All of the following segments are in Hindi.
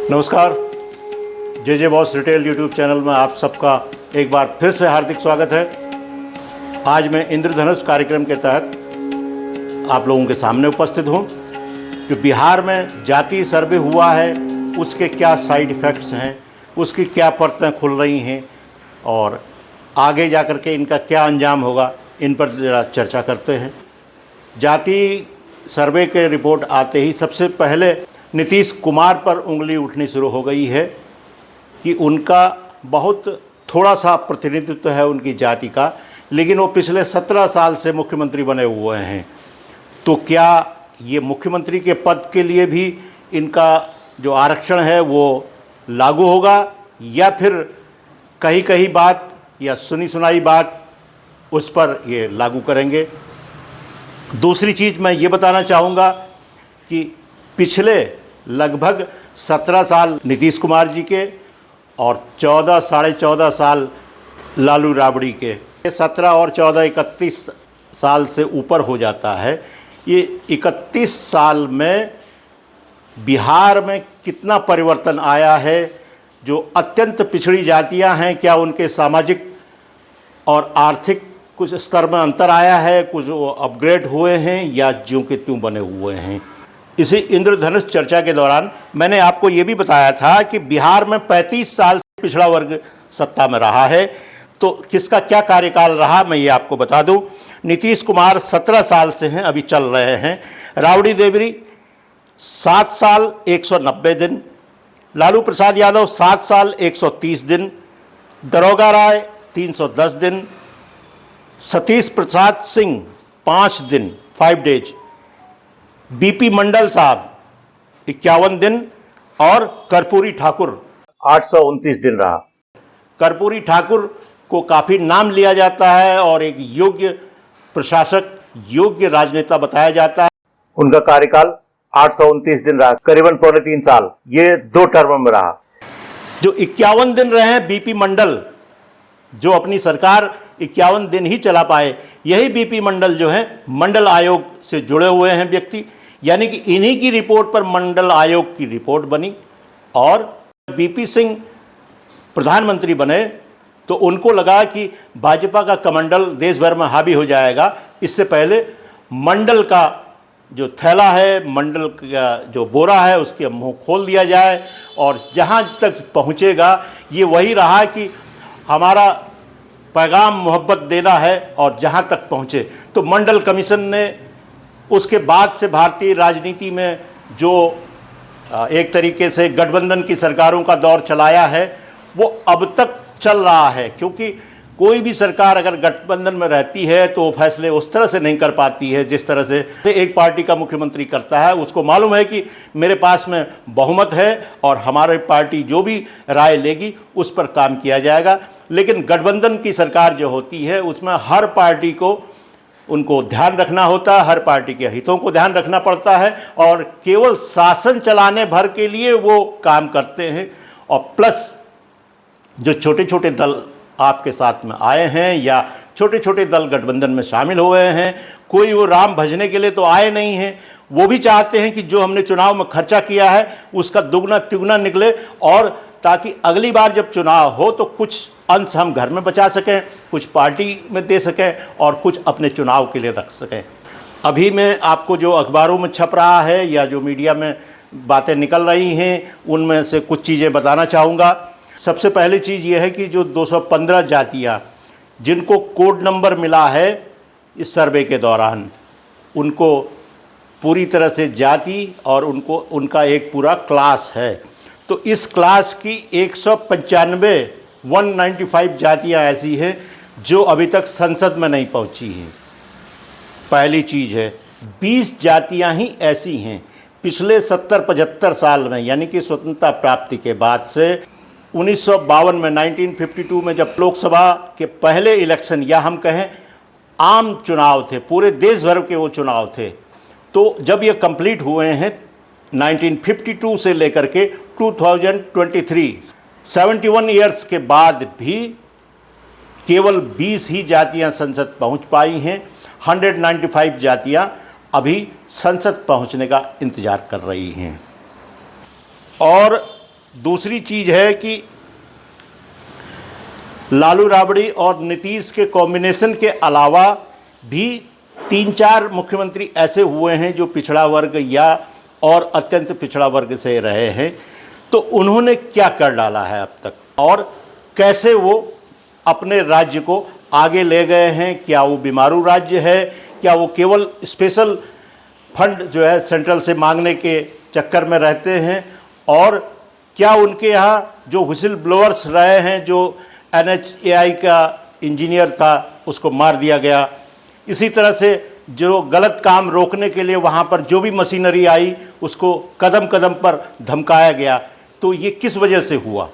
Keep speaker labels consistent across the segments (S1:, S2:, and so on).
S1: नमस्कार। जे बॉस रिटेल यूट्यूब चैनल में आप सबका एक बार फिर से हार्दिक स्वागत है। आज मैं इंद्रधनुष कार्यक्रम के तहत आप लोगों के सामने उपस्थित हूँ। जो बिहार में जातीय सर्वे हुआ है उसके क्या साइड इफ़ेक्ट्स हैं, उसकी क्या परतें खुल रही हैं और आगे जा कर के इनका क्या अंजाम होगा, इन पर ज़रा चर्चा करते हैं। जातीय सर्वे के रिपोर्ट आते ही सबसे पहले नीतीश कुमार पर उंगली उठनी शुरू हो गई है कि उनका बहुत थोड़ा सा प्रतिनिधित्व है उनकी जाति का, लेकिन वो पिछले 17 साल से मुख्यमंत्री बने हुए हैं। तो क्या ये मुख्यमंत्री के पद के लिए भी इनका जो आरक्षण है वो लागू होगा या फिर कहीं कहीं बात या सुनी सुनाई बात उस पर ये लागू करेंगे। दूसरी चीज़ मैं ये बताना चाहूँगा कि पिछले लगभग 17 साल नीतीश कुमार जी के और 14 साढ़े 14 साल लालू राबड़ी के, 17 और 14 31 साल से ऊपर हो जाता है। ये 31 साल में बिहार में कितना परिवर्तन आया है। जो अत्यंत पिछड़ी जातियां हैं, क्या उनके सामाजिक और आर्थिक कुछ स्तर में अंतर आया है, कुछ वो अपग्रेड हुए हैं या ज्यों के त्यों बने हुए हैं। इसी इंद्रधनुष चर्चा के दौरान मैंने आपको ये भी बताया था कि बिहार में 35 साल से पिछड़ा वर्ग सत्ता में रहा है। तो किसका क्या कार्यकाल रहा मैं ये आपको बता दूं। नीतीश कुमार 17 साल से हैं, अभी चल रहे हैं। राबड़ी देवरी 7 साल 190 दिन, लालू प्रसाद यादव 7 साल 130 दिन, दरोगा राय 310 दिन, सतीश प्रसाद सिंह 5 दिन 5 डेज, बीपी मंडल साहब 51 दिन और कर्पूरी ठाकुर 829 दिन रहा। कर्पूरी ठाकुर को काफ़ी नाम लिया जाता है और एक योग्य प्रशासक, योग्य राजनेता बताया जाता है। उनका कार्यकाल 829 दिन रहा, करीबन 3.25 साल, ये 2 टर्म में रहा। जो 51 दिन रहे हैं बीपी मंडल, जो अपनी सरकार 51 दिन ही चला पाए, यही बीपी मंडल जो हैं मंडल आयोग से जुड़े हुए हैं व्यक्ति, यानी कि इन्हीं की रिपोर्ट पर मंडल आयोग की रिपोर्ट बनी। और बीपी सिंह प्रधानमंत्री बने तो उनको लगा कि भाजपा का कमंडल देश भर में हावी हो जाएगा, इससे पहले मंडल का जो थैला है, मंडल का जो बोरा है, उसके मुंह खोल दिया जाए और जहां तक पहुंचेगा ये वही रहा कि हमारा पैगाम मोहब्बत देना है और जहां तक पहुंचे। तो मंडल कमीशन ने उसके बाद से भारतीय राजनीति में जो एक तरीके से गठबंधन की सरकारों का दौर चलाया है वो अब तक चल रहा है, क्योंकि कोई भी सरकार अगर गठबंधन में रहती है तो वो फैसले उस तरह से नहीं कर पाती है जिस तरह से एक पार्टी का मुख्यमंत्री करता है। उसको मालूम है कि मेरे पास में बहुमत है और हमारी पार्टी जो भी राय लेगी उस पर काम किया जाएगा। लेकिन गठबंधन की सरकार जो होती है उसमें हर पार्टी को उनको ध्यान रखना होता है, हर पार्टी के हितों को ध्यान रखना पड़ता है और केवल शासन चलाने भर के लिए वो काम करते हैं। और प्लस जो छोटे छोटे दल आपके साथ में आए हैं या छोटे छोटे दल गठबंधन में शामिल हुए हैं, कोई वो राम भजने के लिए तो आए नहीं हैं, वो भी चाहते हैं कि जो हमने चुनाव में खर्चा किया है उसका दुगना तिगुना निकले, और ताकि अगली बार जब चुनाव हो तो कुछ अंश हम घर में बचा सकें, कुछ पार्टी में दे सकें और कुछ अपने चुनाव के लिए रख सकें। अभी मैं आपको जो अखबारों में छप रहा है या जो मीडिया में बातें निकल रही हैं उनमें से कुछ चीज़ें बताना चाहूँगा। सबसे पहली चीज़ ये है कि जो 215 जातियाँ जिनको कोड नंबर मिला है इस सर्वे के दौरान, उनको पूरी तरह से जाति और उनको उनका एक पूरा क्लास है। तो इस क्लास की 195 जातियाँ ऐसी हैं जो अभी तक संसद में नहीं पहुँची हैं। पहली चीज़ है। 20 जातियाँ ही ऐसी हैं पिछले 70-75 साल में, यानी कि स्वतंत्रता प्राप्ति के बाद से 1952 में 1952 में जब लोकसभा के पहले इलेक्शन या हम कहें आम चुनाव थे, पूरे देश भर के वो चुनाव थे, तो जब ये कंप्लीट हुए हैं 1952 से लेकर के 2023 71 ईयर्स के बाद भी केवल 20 ही जातियां संसद पहुंच पाई हैं। 195 जातियां अभी संसद पहुंचने का इंतज़ार कर रही हैं। और दूसरी चीज़ है कि लालू राबड़ी और नीतीश के कॉम्बिनेशन के अलावा भी 3-4 मुख्यमंत्री ऐसे हुए हैं जो पिछड़ा वर्ग या और अत्यंत पिछड़ा वर्ग से रहे हैं। तो उन्होंने क्या कर डाला है अब तक और कैसे वो अपने राज्य को आगे ले गए हैं? क्या वो बीमारू राज्य है? क्या वो केवल स्पेशल फंड जो है सेंट्रल से मांगने के चक्कर में रहते हैं? और क्या उनके यहाँ जो व्हिसिल ब्लोअर्स रहे हैं, जो NHAI का इंजीनियर था उसको मार दिया गया, इसी तरह से जो गलत काम रोकने के लिए वहाँ पर जो भी मशीनरी आई उसको कदम कदम पर धमकाया गया, तो ये किस वजह से हुआ?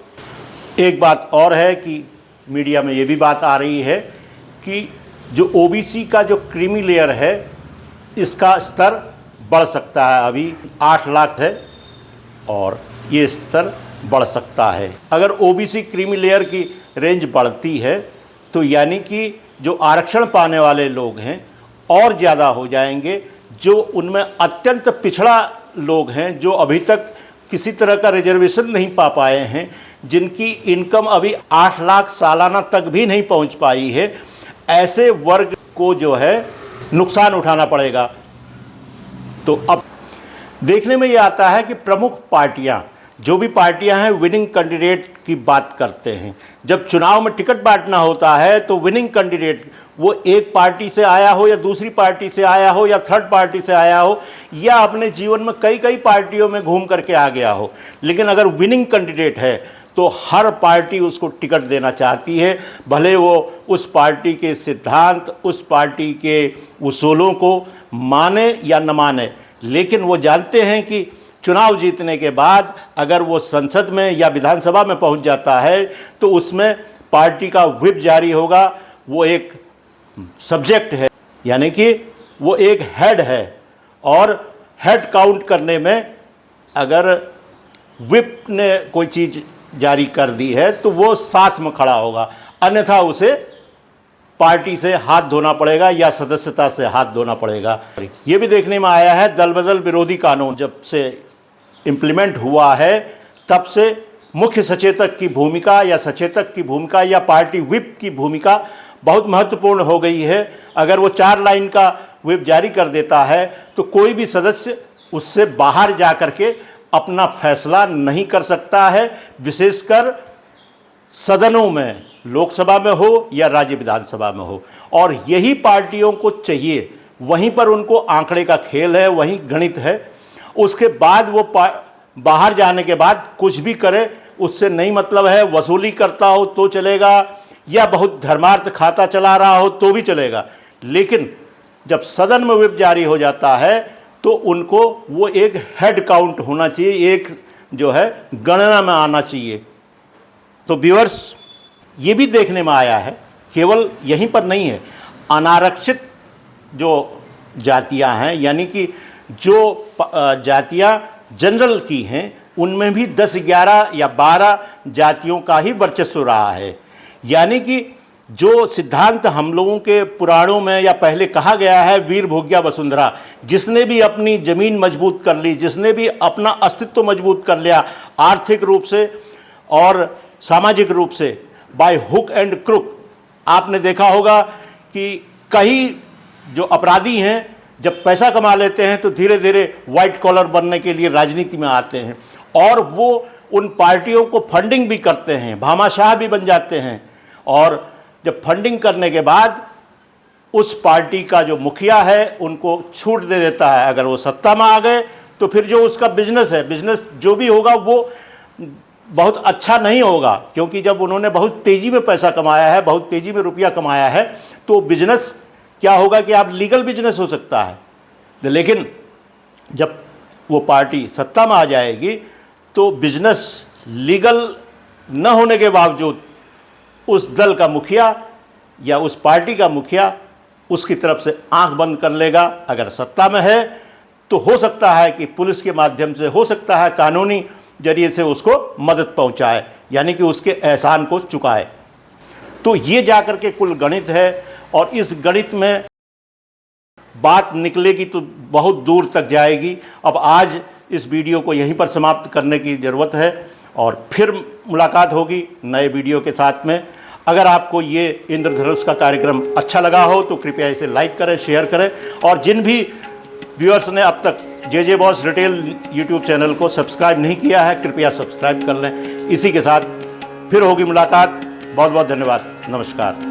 S1: एक बात और है कि मीडिया में ये भी बात आ रही है कि जो OBC का जो क्रीमी लेयर है इसका स्तर बढ़ सकता है। अभी 8 लाख है और ये स्तर बढ़ सकता है। अगर OBC क्रीमी लेयर की रेंज बढ़ती है तो यानी कि जो आरक्षण पाने वाले लोग हैं और ज़्यादा हो जाएंगे। जो उनमें अत्यंत पिछड़ा लोग हैं, जो अभी तक किसी तरह का रिजर्वेशन नहीं पा पाए हैं, जिनकी इनकम अभी 8 लाख सालाना तक भी नहीं पहुंच पाई है, ऐसे वर्ग को जो है नुकसान उठाना पड़ेगा। तो अब देखने में ये आता है कि प्रमुख पार्टियां, जो भी पार्टियां हैं, विनिंग कैंडिडेट की बात करते हैं। जब चुनाव में टिकट बांटना होता है तो विनिंग कैंडिडेट वो एक पार्टी से आया हो या दूसरी पार्टी से आया हो या थर्ड पार्टी से आया हो या अपने जीवन में कई कई पार्टियों में घूम करके आ गया हो, लेकिन अगर विनिंग कैंडिडेट है तो हर पार्टी उसको टिकट देना चाहती है, भले वो उस पार्टी के सिद्धांत, उस पार्टी के उसूलों को माने या न माने। लेकिन वो जानते हैं कि चुनाव जीतने के बाद अगर वो संसद में या विधानसभा में पहुंच जाता है तो उसमें पार्टी का व्हिप जारी होगा। वो एक सब्जेक्ट है, यानी कि वो एक हेड है और हेड काउंट करने में अगर व्हिप ने कोई चीज़ जारी कर दी है तो वो साथ में खड़ा होगा, अन्यथा उसे पार्टी से हाथ धोना पड़ेगा या सदस्यता से हाथ धोना पड़ेगा। ये भी देखने में आया है दल बदल विरोधी कानून जब से इम्प्लीमेंट हुआ है तब से मुख्य सचेतक की भूमिका या सचेतक की भूमिका या पार्टी व्हिप की भूमिका बहुत महत्वपूर्ण हो गई है। अगर वो 4 लाइन का व्हिप जारी कर देता है तो कोई भी सदस्य उससे बाहर जा कर के अपना फैसला नहीं कर सकता है, विशेषकर सदनों में, लोकसभा में हो या राज्य विधानसभा में हो। और यही पार्टियों को चाहिए, वहीं पर उनको आंकड़े का खेल है, वहीं गणित है। उसके बाद वो बाहर जाने के बाद कुछ भी करे उससे नहीं मतलब है। वसूली करता हो तो चलेगा या बहुत धर्मार्थ खाता चला रहा हो तो भी चलेगा, लेकिन जब सदन में व्हिप जारी हो जाता है तो उनको वो एक हेड काउंट होना चाहिए, एक जो है गणना में आना चाहिए। तो व्यूअर्स, ये भी देखने में आया है, केवल यहीं पर नहीं है, अनारक्षित जो जातियां हैं, यानी कि जो जातियां जनरल की हैं, उनमें भी 10, 11 या 12 जातियों का ही वर्चस्व रहा है। यानी कि जो सिद्धांत हम लोगों के पुराणों में या पहले कहा गया है, वीर भोग्या वसुंधरा, जिसने भी अपनी ज़मीन मजबूत कर ली, जिसने भी अपना अस्तित्व मजबूत कर लिया आर्थिक रूप से और सामाजिक रूप से, बाय हुक एंड क्रुक। आपने देखा होगा कि कई जो अपराधी हैं जब पैसा कमा लेते हैं तो धीरे धीरे वाइट कॉलर बनने के लिए राजनीति में आते हैं और वो उन पार्टियों को फंडिंग भी करते हैं, भामाशाह भी बन जाते हैं। और जब फंडिंग करने के बाद उस पार्टी का जो मुखिया है उनको छूट दे देता है। अगर वो सत्ता में आ गए तो फिर जो उसका बिजनेस है, बिजनेस जो भी होगा वो बहुत अच्छा नहीं होगा, क्योंकि जब उन्होंने बहुत तेज़ी में पैसा कमाया है, बहुत तेज़ी में रुपया कमाया है, तो बिजनेस क्या होगा कि आप लीगल बिजनेस हो सकता है। लेकिन जब वो पार्टी सत्ता में आ जाएगी तो बिजनेस लीगल न होने के बावजूद उस दल का मुखिया या उस पार्टी का मुखिया उसकी तरफ से आंख बंद कर लेगा। अगर सत्ता में है तो हो सकता है कि पुलिस के माध्यम से, हो सकता है कानूनी जरिए से उसको मदद पहुंचाए, यानी कि उसके एहसान को चुकाए। तो ये जाकर के कुल गणित है और इस गणित में बात निकलेगी तो बहुत दूर तक जाएगी। अब आज इस वीडियो को यहीं पर समाप्त करने की ज़रूरत है और फिर मुलाकात होगी नए वीडियो के साथ में। अगर आपको ये इंद्रधनुष का कार्यक्रम अच्छा लगा हो तो कृपया इसे लाइक करें, शेयर करें, और जिन भी व्यूअर्स ने अब तक जे बॉस रिटेल यूट्यूब चैनल को सब्सक्राइब नहीं किया है, कृपया सब्सक्राइब कर लें। इसी के साथ फिर होगी मुलाकात। बहुत बहुत धन्यवाद। नमस्कार।